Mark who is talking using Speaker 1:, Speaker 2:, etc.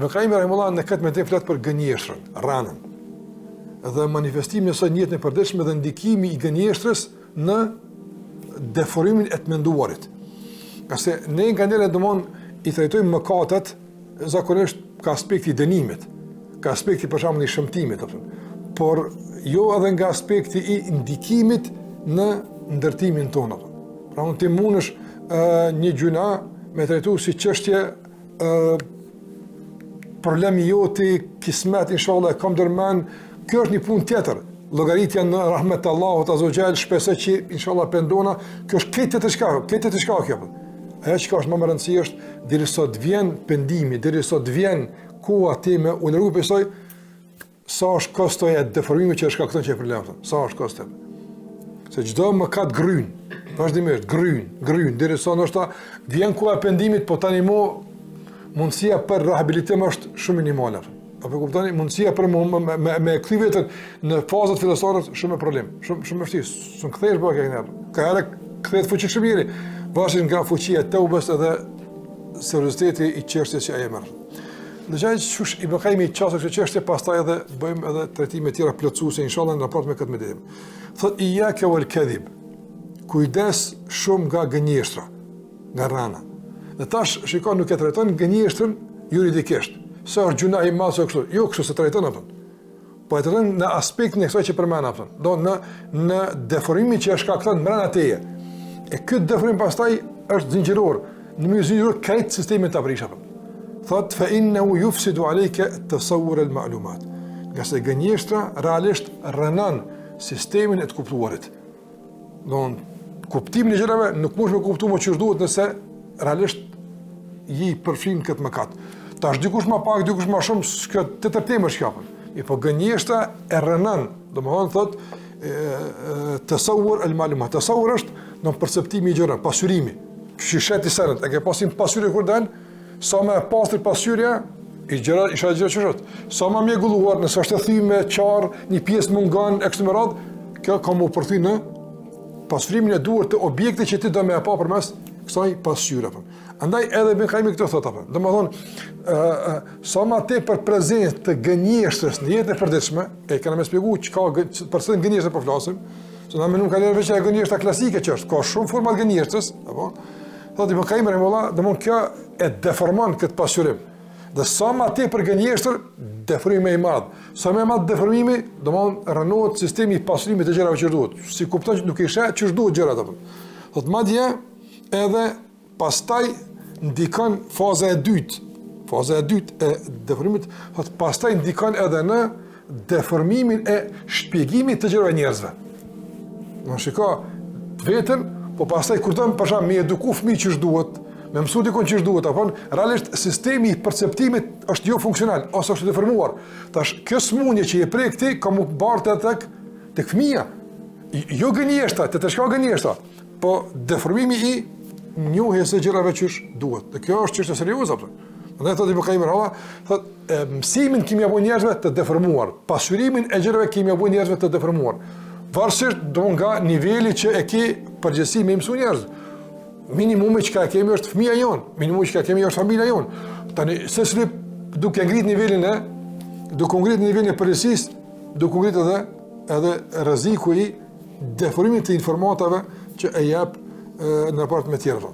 Speaker 1: Ibn Qayyim rahimahullah në këtë mendim flet për gënjeshtrën, rranën. Dhe manifestimin e saj në jetën e përditshme dhe ndikimi i gënjeshtrës në deformimin e të menduarit. Qase ne nganjëherë domon i trajtojmë mëkatet zakonisht ka aspekti i dënimit, ka aspekti për shembull i shëmtimit, por jo edhe nga aspekti i ndikimit në ndërtimin tonë. Pra unë ti mundesh një gjuna me trajtu si çështje problemi joti, kismet, inshallah, kam dërmen, kjo është një punë tjetër. Llogaritja në rahmet të Allahut azza wa jall, shpresoj që inshallah pendona, kjo është këtë të shka kjo. Ajo që është më e rëndësishme është derisa të vjen pendimi, derisa të vjen koha time u largu prej saj, sa është kostoja e deformimit që shkakton që e problem. Sa është kostoja? Se çdo mëkat gryn, vazhdimisht gryn, derisa ndoshta vjen koha e pendimit, po tani mundësia për rehabilitim është shumë minimale. Apo kuptoni, mundësia për me kthy veten në fazat fillestare shumë problem, shumë vështirë. S'u kthesh bëj këngë. Ka edhe kthehet fuqi shumë mirë. Varet nga fuqia e teubës edhe serioziteti i çështjes që ai merr. Ndërsa çush Ibn Qayyim i çastë këtë çështje, pastaj edhe bëjmë edhe trajtime të tjera plotësuese inshallah në raport me këtë mendim. Thot iyyaka wal kadhib. Kujdes shumë nga gënjeshtra, nga rrana. Dhe tash shikon nuk e trajton gënjeshtrën juridikisht. Sa është gjuna i madh kështu. Jo kështu se trajton apo. Po e trajton në aspektin e kësaj që përmend apo. Do në deformimin që është shkakton brenda teje. E ky deformim pastaj është zinxhiror, në mënyrë zinxhiror krejt sistemin ta prish apo. Thot fa innahu yufsidu alayka tasawwur al-ma'lumat. Nga se gënjeshtra realisht rënon sistemin e të kuptuarit. Do kuptimin e gjërave nuk mund të kuptojmë ç'është duhet nëse realisht i përfshin këtë mëkat. Tash dikush më pak, dikush më shumë, kjo të tërtemë është kapën. Po gënjeshtra e rënon, domethënë thot tasawwur al-ma'lumat. Tasawwur është në perceptimi i gjërave, pasqyrimi. Shishet i sanët, e ke pasim pasqyrë kur dal, sa më e pastër pasqyrja, i gjëra isha gjëra çështë. Sa më mjegulluar, nëse është e thymë qarr, një pjesë mungon e kështu me radhë, kjo ka më përthy në pasqyrimin e duhur të objektit që ti do më e pa përmes kësaj pasqyre. Andaj edhe Ibn Qayyim këtë thot apo. Domethënë sa më tepër prezencë të gënjeshtrës në jetën e përditshme, e kanë më shpjeguar çka për çfarë gënjeshtër po flasim, se na nuk ka lënë veç e gënjeshtra klasike që është, ka shumë forma gënjeshtrës, apo. Thotë Ibn Qayyim rahimahullah, domethënë kjo e deformon këtë pasqyrim. Dhe sa më tepër gënjeshtër, deformimi i madh. Sa më madh deformimi, domethënë rënohet sistemi i pasqyrimit të gjërave që duhet. Si kupton që nuk i sheh ç'është duhet gjërat apo. Thotë madje edhe pastaj ndikon faza e dytë e deformimit, pastaj ndikon edhe në deformimin e shpjegimit të gjërave njerëzve. Në shiko vetëm, po pastaj kur të për shkak me eduku fëmijë që duhet, me mësu dikon që duhet, apo realisht sistemi i perceptimit është jo funksional ose është deformuar. Tash kjo smundje që e prek ti ka më barte tek fëmia. Jo gënjeshtra, të shka gënjeshtra, po deformimi i njohjes së gjërave që duhet. Dhe kjo është çështje serioze apo. Prandaj thotë Ibn Qayyim thotë mësimin kimi apo njerëzve të deformuar, pasqyrimin e gjërave kimi apo njerëzve të deformuar. Varësisht do nga niveli që e ke përgjegjësi me mësu njerëz. Minimumi që ka kemi është fëmia jon, minimumi që ka kemi është familja jon. Tani sesli duke ngrit nivelin e përgjegjësisë, duke ngrit edhe rreziku i deformimit të informatave që e jep në raport me tjerë.